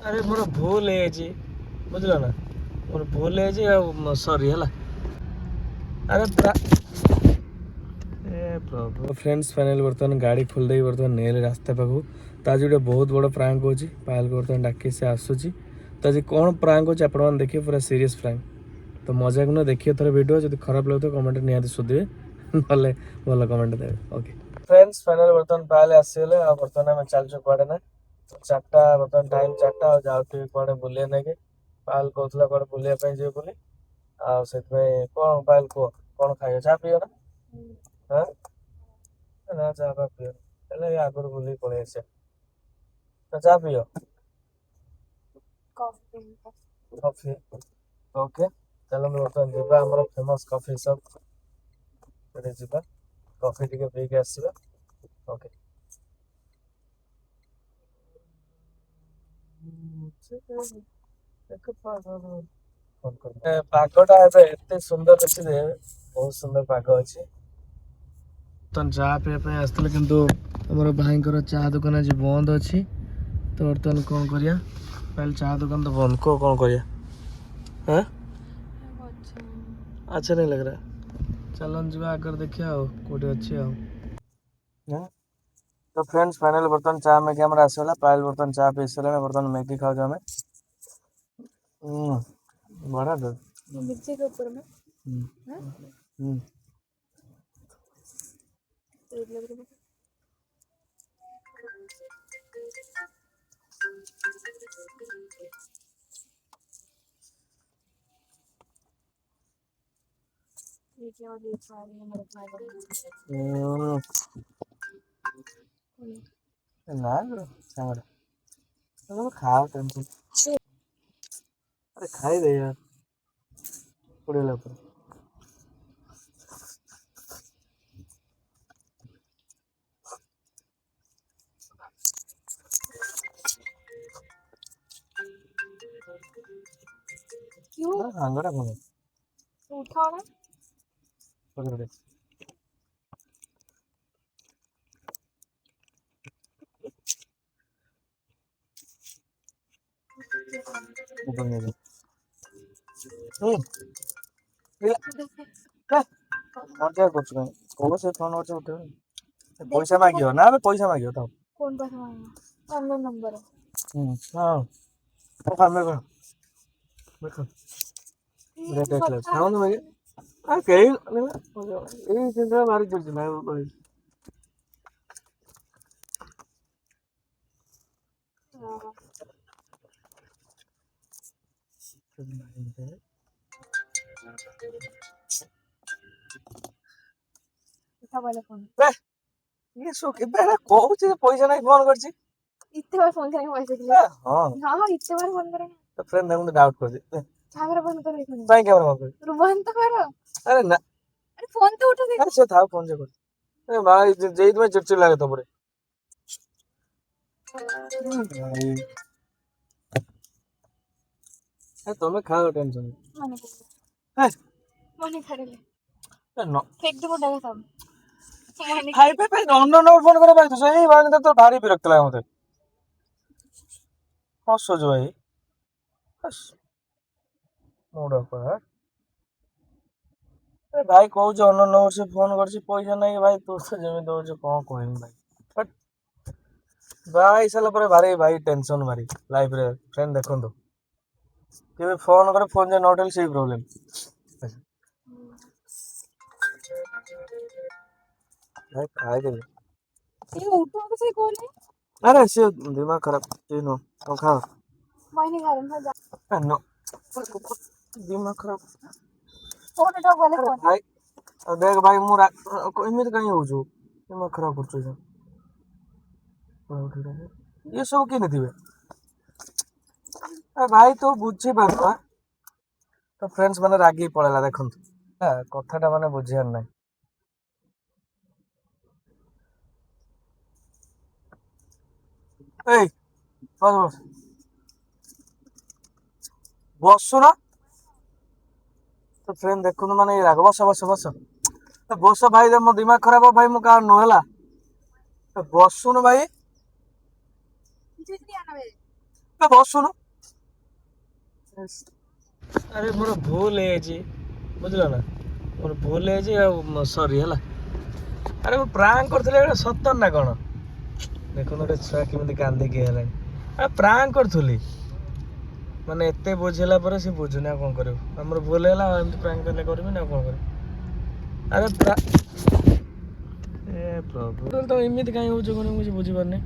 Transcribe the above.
अरे मोर भूल है बुझल ना मोर भूल है सॉरी है अरे ए प्रभु फ्रेंड्स फाइनल बर्तमान गाड़ी खोल दे बर्तमान नेल रास्ता पाखु तो आज गोटे बहुत बड़ प्रांक होची पायल को बर्तमान डाकी से आसुची तो आज कौन प्रांक होची आपण मैंने देखिए पूरा सीरियस प्रांक तो मजाक न देखिए थोड़ा वीडियो जब खराब लगे तो कमेंट निहाती शोधिए नले भल कमेंट देवे ओके फ्रेंड्स फाइनल बर्तमान पायल आसीगले आ बर्तमान आम चलचु कुआडे ना चार्टा बर्तमान टाइम चार्टा जाऊँ कुआडे बुलिया नहीं पायल कहला कुआडे बुलिया जी बोली से कौन पायल कह कौन खाइए चा पीओ ना हाँ ना चा पा पीओ चलो आगुरी बुलिक पलि आस तो चा पीओ कॉफी ओके चलो बर्तमान जीवा आम फेमस कॉफी शॉप जीवा कॉफी टी पीके आसवा ओके पागटा एते सुंदर अच्छी बहुत सुंदर पाग अच्छी बर्तमान चाह पीवा आसते किंतु आम भाई चाह दुकान आज बंद अच्छी तो बर्तमान कौन करिया पहले चाह दुकान तो बंद को कौन करिया हाँ अच्छा नहीं लग रहा चलन जी आकर देखिए कौटे अच्छी तो फ्रेंड्स फाइनल बर्तमान चाह मैगी हमारा आसला पायल बर्तमान चाह पी सारे बर्तमान मैगी खाऊ हमें बड़ा दो मिर्ची के ऊपर में ना सांगड़ा खाओ टेंशन अरे खाई दे यार पड़ेला पर क्यों सांगड़ा कौन उठाओ ना पकड़ दे ऊपर में मजा कुछ नहीं कौन से फोन और उठे पैसा मांगियो ना पैसा मांगियो तो कौन पैसा मांगियो अननोन नंबर है हां वो काम में देखो मेरा देख ले साउंड में आ कहीं ये जिंदा मारी चल ना भाई ये सो के बेला कहू जे पैसा नहीं फोन करछि इत्ते बार फोन करके पैसा दिले हां हां इत्ते बार फोन करेंगे तो फ्रेंड ने मुझे डाउट कर दे कैमरा बंद कर दे साई कैमरा बंद कर बंद तो करो अरे ना अरे फोन तो उठा दे अरे से था फोन से कर अरे भाई जेई में चिड़चिड़ लागे तो परे भाई ए तुम्हें खाओ टेंशन है मने खड़े ले नो फेक दे डाले सब हाई पे अन्न नंबर फोन करे भाई तो सही बात तो भारी विरक्त लगा मते हसो जो भाई बस मूड ऑफ है ए भाई कहू जो अन्न नंबर से फोन करछि पैसा नहीं भाई तू तो जेमे दो जो कोन कहम भाई बट भाई साला पर भारी भाई टेंशन मारी लाइफ रे फ्रेंड देखो तो केबे फोन करे फोन जे नॉट एल सही प्रॉब्लम भाई खाए दे ये उठो तो सही कौन है अरे से दिमाग खराब ये नो तो खा मैं नहीं खा रहा जा नो दिमाग खराब फोन उठा बोले फोन भाई देख भाई मुरा एमित कहीं हो जो दिमाग खराब कर छ ये सब के नहीं ए भाई तो बुझी बाबा तो फ्रेंड्स माने रागी पळेला देखंतु कथाटा माने बुझियार नाही ए बस बस बसु ना तो फ्रेंड देखु माने राग बस बस बस बस भाई मो दिमाग खराब हो भाई मु का न होला बसुन भाई ବସୁନୁ। ଆରେ ମୋର ଭୁଲ ହେଇଯାଇଛି ବୁଝିଲ ନା, ମୋର ଭୁଲ ହେଇଯାଇଛି ଆଉ ସରି ହେଲା। ଆରେ ମୁଁ ପ୍ରାଙ୍କ କରୁଥିଲି, ଏଇଟା ସତ ନା କ'ଣ? ଦେଖନ୍ତୁ ଗୋଟେ ଛୁଆ କେମିତି କାନ୍ଦିକି ହେଲାଣି। ଆରେ ପ୍ରାଙ୍କ କରୁଥିଲି, ମାନେ ଏତେ ବୁଝେଇଲା ପରେ ସେ ବୁଝୁନି, ଆଉ କ'ଣ କରିବୁ? ଆମର ଭୁଲ ହେଲା, ଆଉ ଏମିତି ପ୍ରାଙ୍କ କଲେ କରିବିନି, ଆଉ କ'ଣ କରିବି? ଆରେ ଏ ପ୍ରଭୁ, ତ ଏମିତି କାହିଁ ହଉଛ କ'ଣ ମୁଁ କିଛି ବୁଝିପାରୁନି।